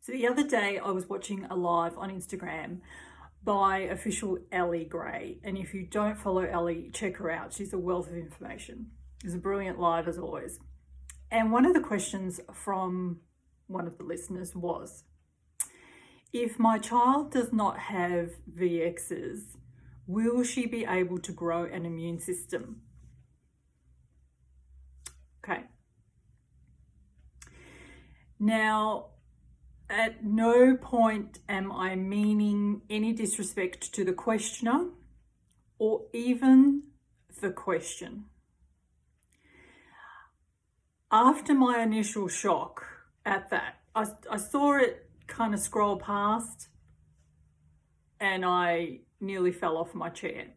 So the other day I was watching a live on Instagram by official Ellie Gray. And if you don't follow Ellie, check her out. She's a wealth of information. It's a brilliant live as always. And one of the questions from one of the listeners was, if my child does not have VXs, will she be able to grow an immune system? Okay. Now, at no point am I meaning any disrespect to the questioner or even the question. After my initial shock at that, I saw it kind of scroll past and I nearly fell off my chair.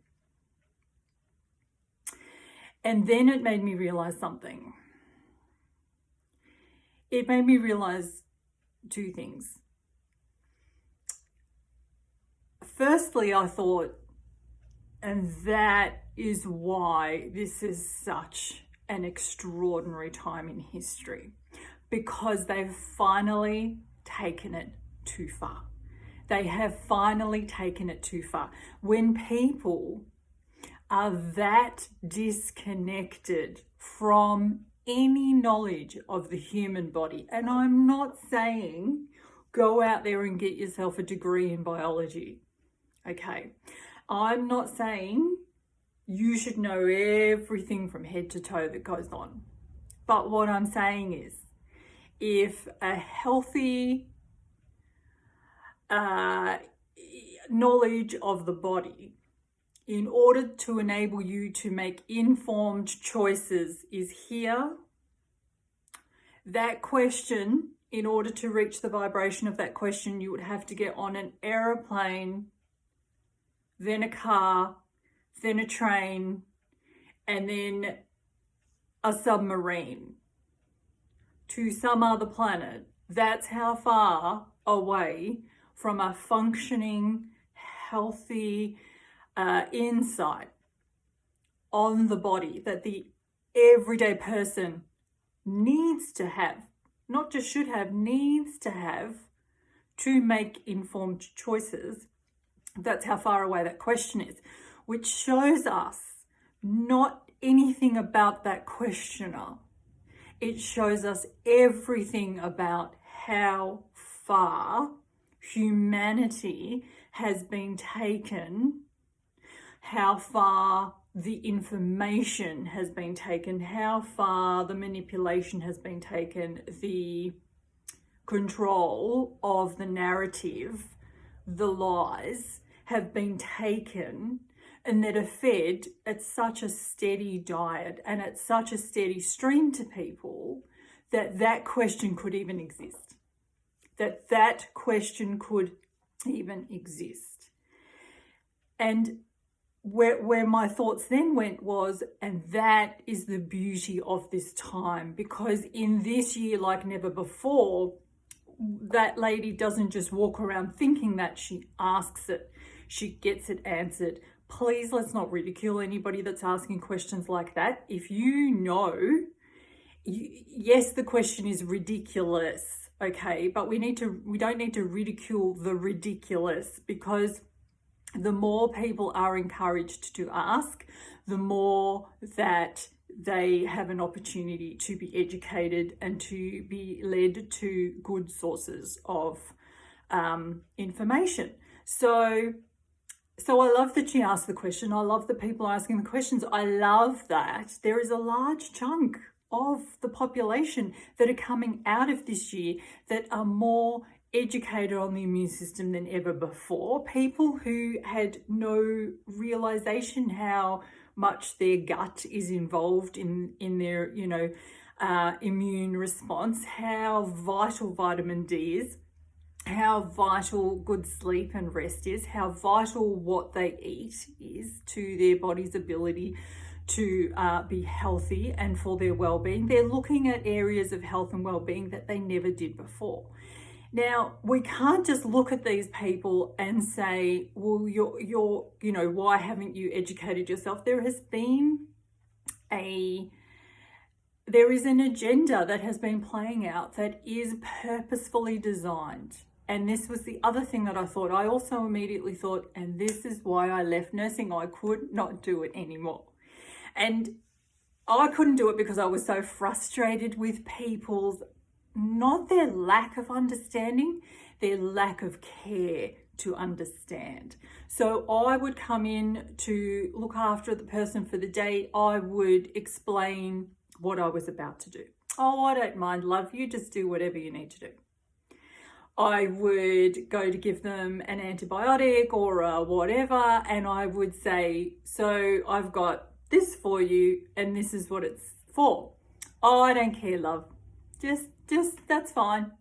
And then it made me realize something. It made me realize two things. Firstly, I thought, and that is why this is such an extraordinary time in history, because they've finally taken it too far. They have finally taken it too far. When people are that disconnected from any knowledge of the human body, and I'm not saying go out there and get yourself a degree in biology, okay? I'm not saying you should know everything from head to toe that goes on. But what I'm saying is, if a healthy knowledge of the body, in order to enable you to make informed choices, is here, that question, in order to reach the vibration of that question, you would have to get on an aeroplane, then a car, then a train, and then a submarine to some other planet. That's how far away from a functioning, healthy insight on the body that the everyday person needs to have, not just should have, needs to have to make informed choices. That's how far away that question is, which shows us not anything about that questioner. It shows us everything about how far humanity has been taken, how far the information has been taken, how far the manipulation has been taken, the control of the narrative, the lies have been taken, and that are fed at such a steady diet and at such a steady stream to people that that question could even exist. That question could even exist. And where my thoughts then went was, and that is the beauty of this time, because in this year, like never before, that lady doesn't just walk around thinking that, she asks it, she gets it answered. Please, let's not ridicule anybody that's asking questions like that. If you know, yes, the question is ridiculous, okay, but we don't need to ridicule the ridiculous, because the more people are encouraged to ask, the more that they have an opportunity to be educated and to be led to good sources of information. So I love that she asked the question. I love that people are asking the questions. I love that there is a large chunk of the population that are coming out of this year that are more educated on the immune system than ever before. People who had no realization how much their gut is involved in their, immune response, how vital vitamin D is, how vital good sleep and rest is, how vital what they eat is to their body's ability to be healthy and for their well-being. They're looking at areas of health and well-being that they never did before. Now, we can't just look at these people and say, well, why haven't you educated yourself? There has been there is an agenda that has been playing out that is purposefully designed. And this was the other thing that I thought. I also immediately thought, and this is why I left nursing. I could not do it anymore. And I couldn't do it because I was so frustrated with people's, not their lack of understanding, their lack of care to understand. So I would come in to look after the person for the day. I would explain what I was about to do. Oh, I don't mind, love, you just do whatever you need to do. I would go to give them an antibiotic or a whatever, and I would say, so I've got this for you and this is what it's for. Oh, I don't care, love. Just that's fine.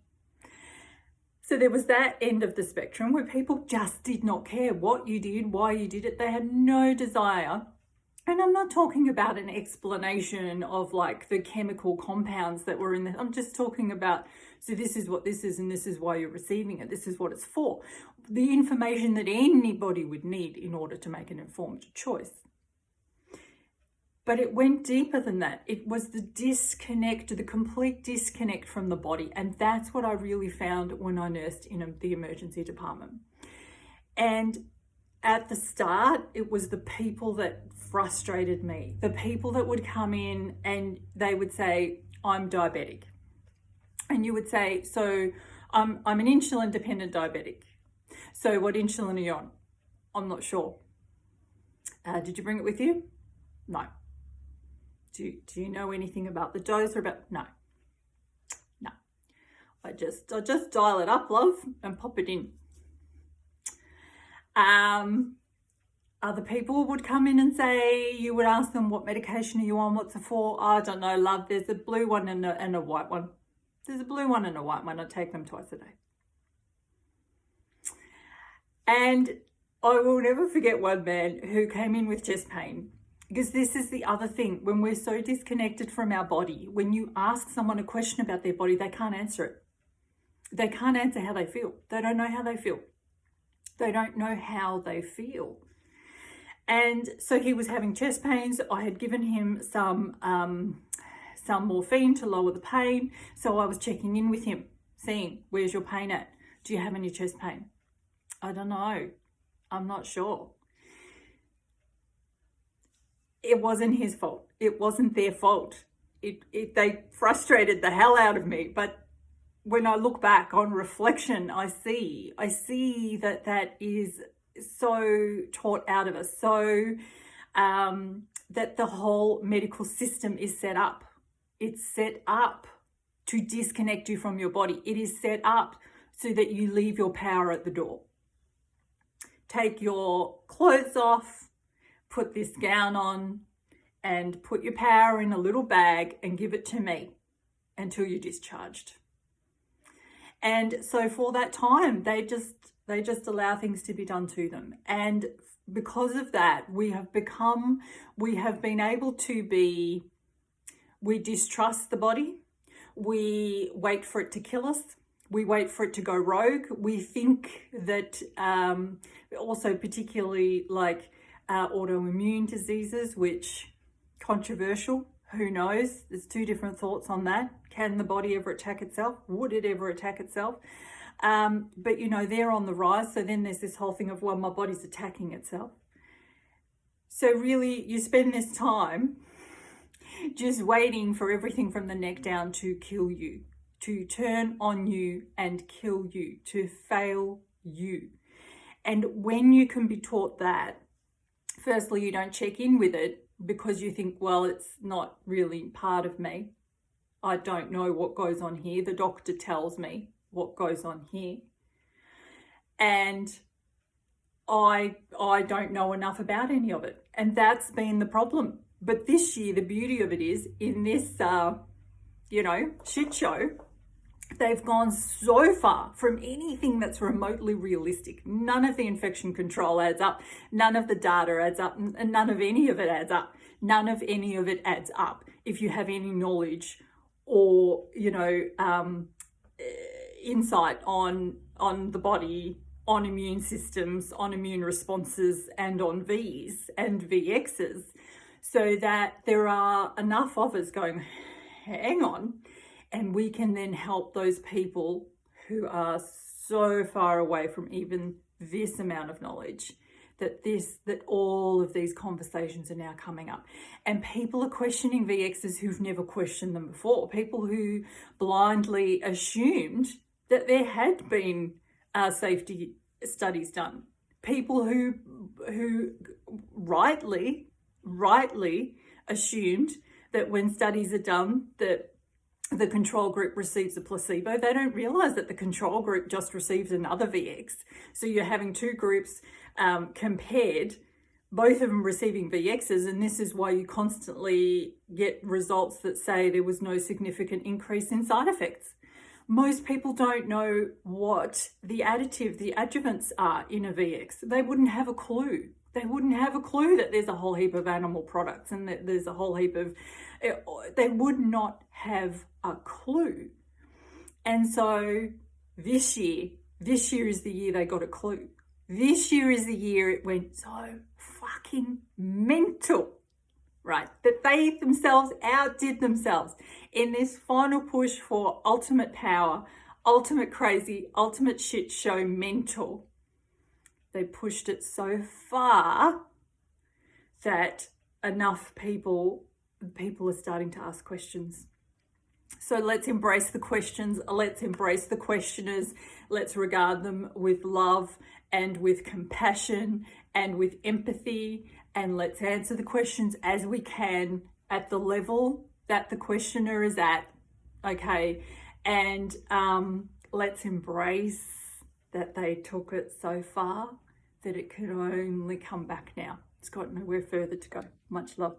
So there was that end of the spectrum where people just did not care what you did, why you did it. They had no desire. And I'm not talking about an explanation of like the chemical compounds that were in there. I'm just talking about, so this is what this is and this is why you're receiving it. This is what it's for. The information that anybody would need in order to make an informed choice. But it went deeper than that. It was the disconnect, the complete disconnect from the body. And that's what I really found when I nursed in the emergency department. And at the start, it was the people that frustrated me. The people that would come in and they would say, I'm diabetic. And you would say, so I'm an insulin dependent diabetic. So what insulin are you on? I'm not sure. Did you bring it with you? No. Do you know anything about the dose or about? No. I just dial it up, love, and pop it in. Other people would come in and say, you would ask them, what medication are you on? What's it for? Oh, I don't know, love. There's a blue one and a white one. There's a blue one and a white one. I take them twice a day. And I will never forget one man who came in with chest pain. Because this is the other thing, when we're so disconnected from our body, when you ask someone a question about their body, they can't answer it. They can't answer how they feel. They don't know how they feel. They don't know how they feel. And so he was having chest pains. I had given him some morphine to lower the pain. So I was checking in with him, seeing, where's your pain at? Do you have any chest pain? I don't know. I'm not sure. It wasn't his fault. It wasn't their fault. They frustrated the hell out of me. But when I look back on reflection, I see that is so taught out of us. So that the whole medical system is set up. It's set up to disconnect you from your body. It is set up so that you leave your power at the door. Take your clothes off, put this gown on, and put your power in a little bag and give it to me until you're discharged. And so for that time, they just allow things to be done to them. And because of that, we have been able to be, we distrust the body. We wait for it to kill us. We wait for it to go rogue. We think that also particularly like autoimmune diseases, which controversial, who knows? There's two different thoughts on that. Can the body ever attack itself? Would it ever attack itself? But you know, they're on the rise. So then there's this whole thing of, well, my body's attacking itself. So really you spend this time just waiting for everything from the neck down to kill you, to turn on you and kill you, to fail you. And when you can be taught that, firstly, you don't check in with it because you think, well, it's not really part of me. I don't know what goes on here. The doctor tells me what goes on here. And I don't know enough about any of it. And that's been the problem. But this year, the beauty of it is in this, shit show, they've gone so far from anything that's remotely realistic. None of the infection control adds up. None of the data adds up. And none of any of it adds up. None of any of it adds up if you have any knowledge or, insight on the body, on immune systems, on immune responses, and on Vs and VXs, so that there are enough of us going, hang on, and we can then help those people who are so far away from even this amount of knowledge, that all of these conversations are now coming up. And people are questioning VXs who've never questioned them before. People who blindly assumed that there had been safety studies done. People who rightly assumed that when studies are done that the control group receives a placebo. They don't realize that the control group just received another VX. So you're having two groups compared, both of them receiving VXs, and this is why you constantly get results that say there was no significant increase in side effects. Most people don't know what the adjuvants are in a VX. They wouldn't have a clue. They wouldn't have a clue that there's a whole heap of animal products and that there's a whole heap of, they would not have a clue. And so this year is the year they got a clue. This year is the year it went so fucking mental, right? That they themselves outdid themselves in this final push for ultimate power, ultimate crazy, ultimate shit show mental. They pushed it so far that enough people are starting to ask questions. So let's embrace the questions. Let's embrace the questioners. Let's regard them with love and with compassion and with empathy. And let's answer the questions as we can at the level that the questioner is at. Okay. And let's embrace that they took it so far that it could only come back now. It's got nowhere further to go. Much love.